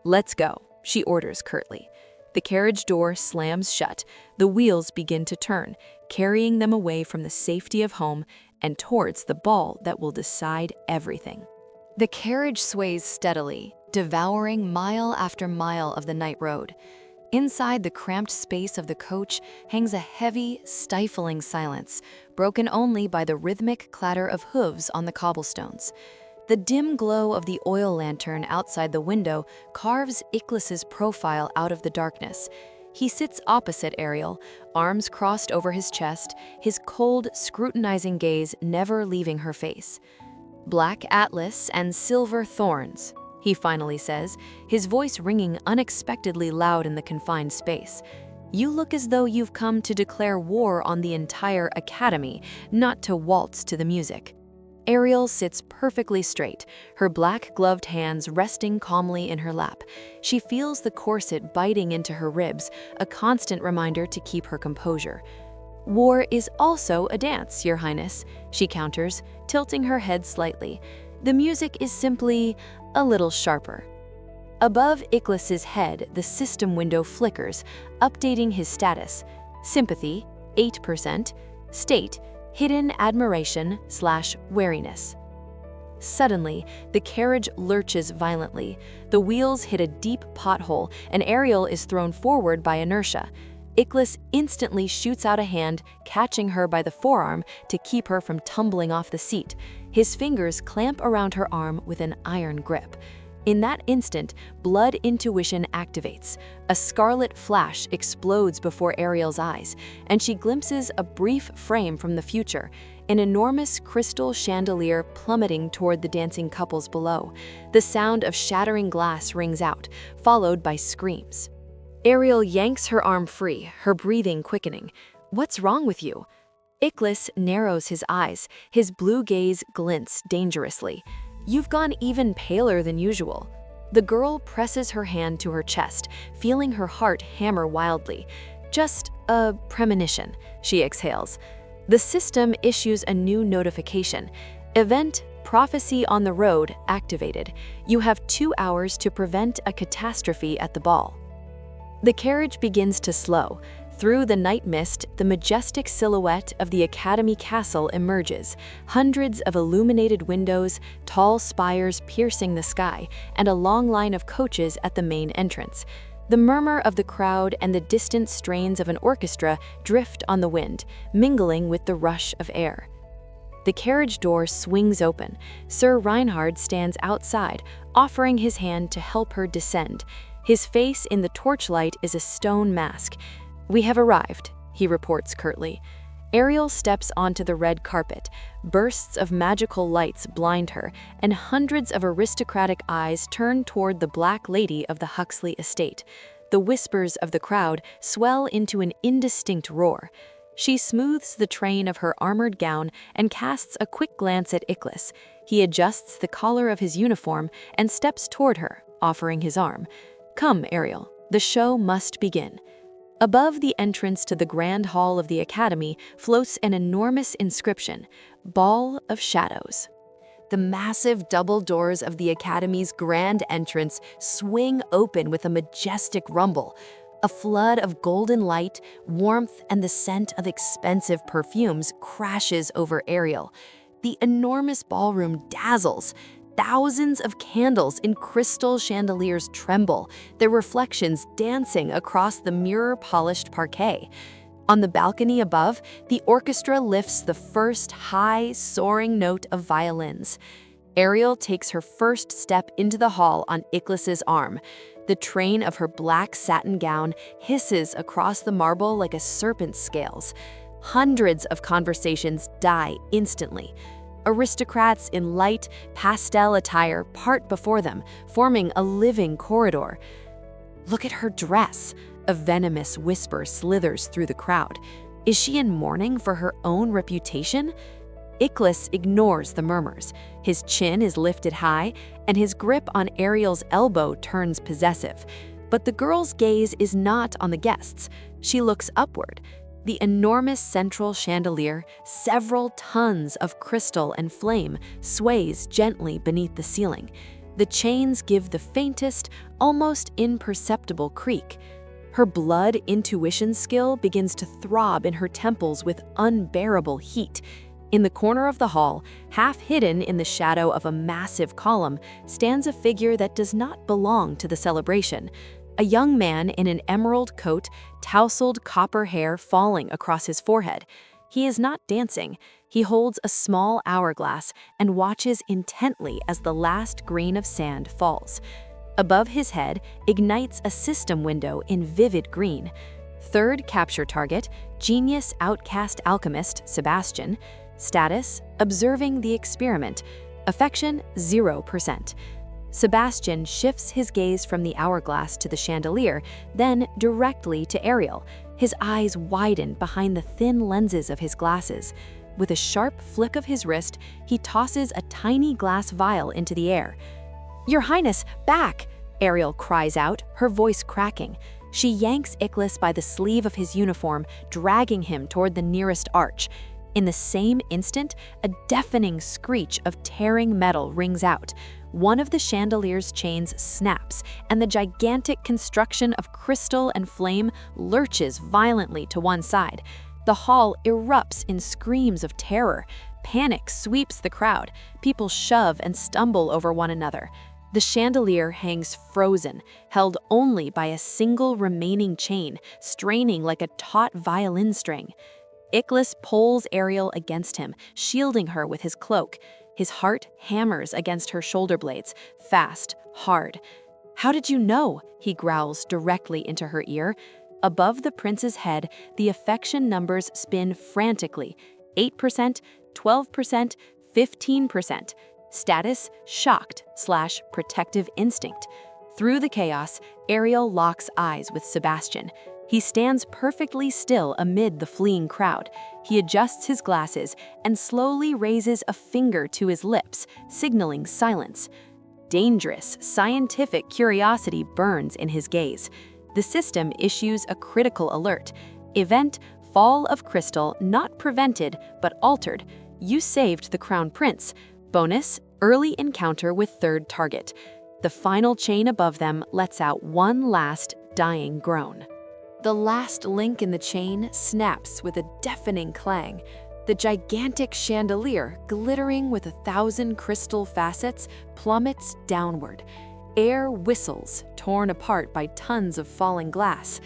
Speaker 2: "Let's go," she orders curtly. The carriage door slams shut. The wheels begin to turn, carrying them away from the safety of home and towards the ball that will decide everything.
Speaker 1: The carriage sways steadily, devouring mile after mile of the night road. Inside the cramped space of the coach hangs a heavy, stifling silence, broken only by the rhythmic clatter of hooves on the cobblestones. The dim glow of the oil lantern outside the window carves Iklis's profile out of the darkness. He sits opposite Ariel, arms crossed over his chest, his cold, scrutinizing gaze never leaving her face. "Black atlas and silver thorns," he finally says, his voice ringing unexpectedly loud in the confined space. "You look as though you've come to declare war on the entire academy, not to waltz to the music." Ariel sits perfectly straight, her black-gloved hands resting calmly in her lap. She feels the corset biting into her ribs, a constant reminder to keep her composure. "War is also a dance, Your Highness," she counters, tilting her head slightly. "The music is simply a little sharper." Above Iklis's head, the system window flickers, updating his status. Sympathy, 8%. State, hidden admiration/wariness. Suddenly, the carriage lurches violently. The wheels hit a deep pothole, and Ariel is thrown forward by inertia. Iklis instantly shoots out a hand, catching her by the forearm to keep her from tumbling off the seat. His fingers clamp around her arm with an iron grip. In that instant, blood intuition activates. A scarlet flash explodes before Ariel's eyes, and she glimpses a brief frame from the future, an enormous crystal chandelier plummeting toward the dancing couples below. The sound of shattering glass rings out, followed by screams. Ariel yanks her arm free, her breathing quickening. "What's wrong with you?" Iklis narrows his eyes, his blue gaze glints dangerously. "You've gone even paler than usual." The girl presses her hand to her chest, feeling her heart hammer wildly. "Just a premonition," she exhales. The system issues a new notification. Event Prophecy on the Road activated. You have 2 hours to prevent a catastrophe at the ball. The carriage begins to slow. Through the night mist, the majestic silhouette of the Academy Castle emerges. Hundreds of illuminated windows, tall spires piercing the sky, and a long line of coaches at the main entrance. The murmur of the crowd and the distant strains of an orchestra drift on the wind, mingling with the rush of air. The carriage door swings open. Sir Reinhard stands outside, offering his hand to help her descend. His face in the torchlight is a stone mask. "We have arrived," he reports curtly. Ariel steps onto the red carpet. Bursts of magical lights blind her, and hundreds of aristocratic eyes turn toward the Black Lady of the Huxley estate. The whispers of the crowd swell into an indistinct roar. She smooths the train of her armored gown and casts a quick glance at Iklis. He adjusts the collar of his uniform and steps toward her, offering his arm. "Come, Ariel, the show must begin." Above the entrance to the Grand Hall of the Academy floats an enormous inscription, Ball of Shadows. The massive double doors of the Academy's grand entrance swing open with a majestic rumble. A flood of golden light, warmth, and the scent of expensive perfumes crashes over Ariel. The enormous ballroom dazzles. Thousands of candles in crystal chandeliers tremble, their reflections dancing across the mirror-polished parquet. On the balcony above, the orchestra lifts the first high, soaring note of violins.
Speaker 2: Ariel takes her first step into the hall on Iklis's arm. The train of her black satin gown hisses across the marble like a serpent's scales. Hundreds of conversations die instantly. Aristocrats in light, pastel attire part before them, forming a living corridor. "Look at her dress," a venomous whisper slithers through the crowd. "Is she in mourning for her own reputation?" Iklis ignores the murmurs. His chin is lifted high, and his grip on Ariel's elbow turns possessive. But the girl's gaze is not on the guests. She looks upward. The enormous central chandelier, several tons of crystal and flame, sways gently beneath the ceiling. The chains give the faintest, almost imperceptible creak. Her blood intuition skill begins to throb in her temples with unbearable heat. In the corner of the hall, half hidden in the shadow of a massive column, stands a figure that does not belong to the celebration. A young man in an emerald coat, tousled copper hair falling across his forehead. He is not dancing. He holds a small hourglass and watches intently as the last grain of sand falls. Above his head ignites a system window in vivid green. Third capture target, genius outcast alchemist Sebastian. Status, observing the experiment. Affection, 0%. Sebastian shifts his gaze from the hourglass to the chandelier, then directly to Ariel. His eyes widen behind the thin lenses of his glasses. With a sharp flick of his wrist, he tosses a tiny glass vial into the air. "Your Highness, back!" Ariel cries out, her voice cracking. She yanks Iklis by the sleeve of his uniform, dragging him toward the nearest arch. In the same instant, a deafening screech of tearing metal rings out. One of the chandelier's chains snaps, and the gigantic construction of crystal and flame lurches violently to one side. The hall erupts in screams of terror. Panic sweeps the crowd. People shove and stumble over one another. The chandelier hangs frozen, held only by a single remaining chain, straining like a taut violin string. Iklis pulls Ariel against him, shielding her with his cloak. His heart hammers against her shoulder blades, fast, hard. "How did you know?" he growls directly into her ear. Above the prince's head, the affection numbers spin frantically. 8%, 12%, 15%. Status, shocked/protective instinct. Through the chaos, Ariel locks eyes with Sebastian. He stands perfectly still amid the fleeing crowd. He adjusts his glasses and slowly raises a finger to his lips, signaling silence. Dangerous, scientific curiosity burns in his gaze. The system issues a critical alert. Event, fall of crystal not prevented but altered. You saved the crown prince. Bonus, early encounter with third target. The final chain above them lets out one last dying groan. The last link in the chain snaps with a deafening clang. The gigantic chandelier, glittering with 1,000 crystal facets, plummets downward. Air whistles, torn apart by tons of falling glass.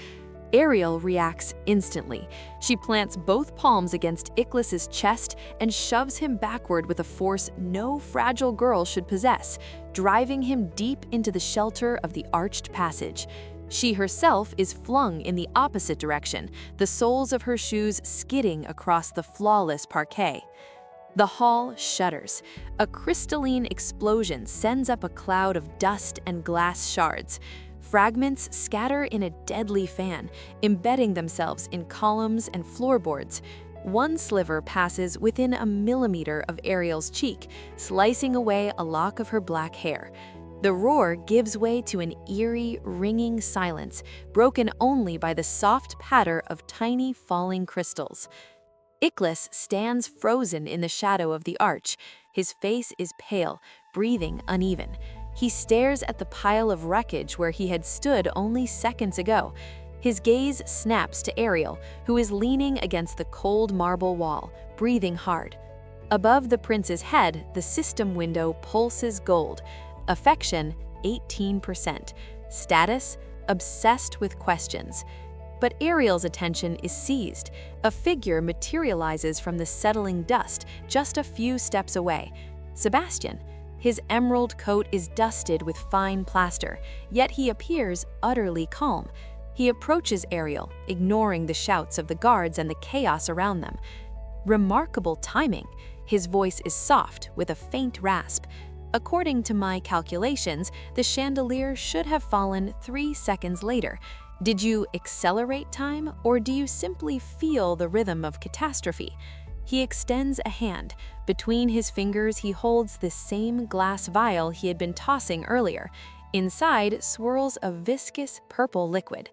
Speaker 2: Ariel reacts instantly. She plants both palms against Iklis's chest and shoves him backward with a force no fragile girl should possess, driving him deep into the shelter of the arched passage. She herself is flung in the opposite direction, the soles of her shoes skidding across the flawless parquet. The hall shudders. A crystalline explosion sends up a cloud of dust and glass shards. Fragments scatter in a deadly fan, embedding themselves in columns and floorboards. One sliver passes within a millimeter of Ariel's cheek, slicing away a lock of her black hair. The roar gives way to an eerie, ringing silence, broken only by the soft patter of tiny falling crystals. Iklis stands frozen in the shadow of the arch. His face is pale, breathing uneven. He stares at the pile of wreckage where he had stood only seconds ago. His gaze snaps to Ariel, who is leaning against the cold marble wall, breathing hard. Above the prince's head, the system window pulses gold. Affection, 18%. Status, obsessed with questions. But Ariel's attention is seized. A figure materializes from the settling dust just a few steps away. Sebastian.
Speaker 1: His emerald coat is dusted with fine plaster, yet he appears utterly calm. He approaches Ariel, ignoring the shouts of the guards and the chaos around them. Remarkable timing. His voice is soft, with a faint rasp. According to my calculations, the chandelier should have fallen 3 seconds later. Did you accelerate time, or do you simply feel the rhythm of catastrophe? He extends a hand. Between his fingers, he holds the same glass vial he had been tossing earlier. Inside swirls a viscous purple liquid.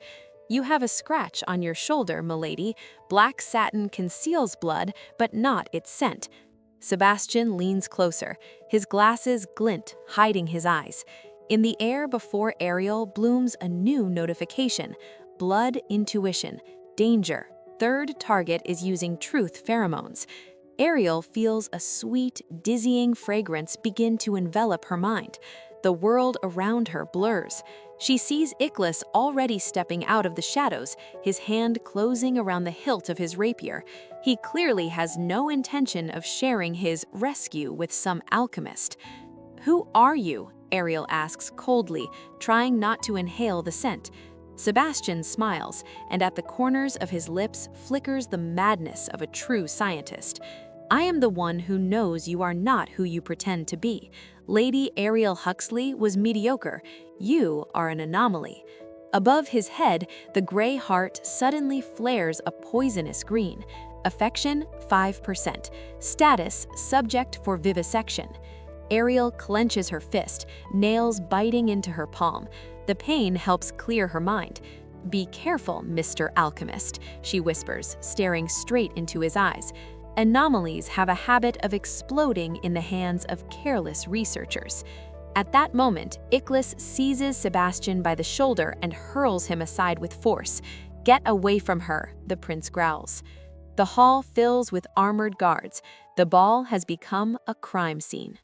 Speaker 1: You have a scratch on your shoulder, milady. Black satin conceals blood, but not its scent. Sebastian leans closer. His glasses glint, hiding his eyes. In the air before Ariel blooms a new notification. Blood intuition. Danger. Third target is using truth pheromones. Ariel feels a sweet, dizzying fragrance begin to envelop her mind. The world around her blurs. She sees Iklis already stepping out of the shadows, his hand closing around the hilt of his rapier. He clearly has no intention of sharing his rescue with some alchemist. "Who are you?" Ariel asks coldly, trying not to inhale the scent. Sebastian smiles, and at the corners of his lips flickers the madness of a true scientist. "I am the one who knows you are not who you pretend to be. Lady Ariel Huxley was mediocre. You are an anomaly." Above his head, the gray heart suddenly flares a poisonous green. Affection, 5%. Status, subject for vivisection. Ariel clenches her fist, nails biting into her palm. The pain helps clear her mind. "Be careful, Mr. Alchemist," she whispers, staring straight into his eyes. Anomalies have a habit of exploding in the hands of careless researchers. At that moment, Iklis seizes Sebastian by the shoulder and hurls him aside with force. "Get away from her," the prince growls. The hall fills with armored guards. The ball has become a crime scene.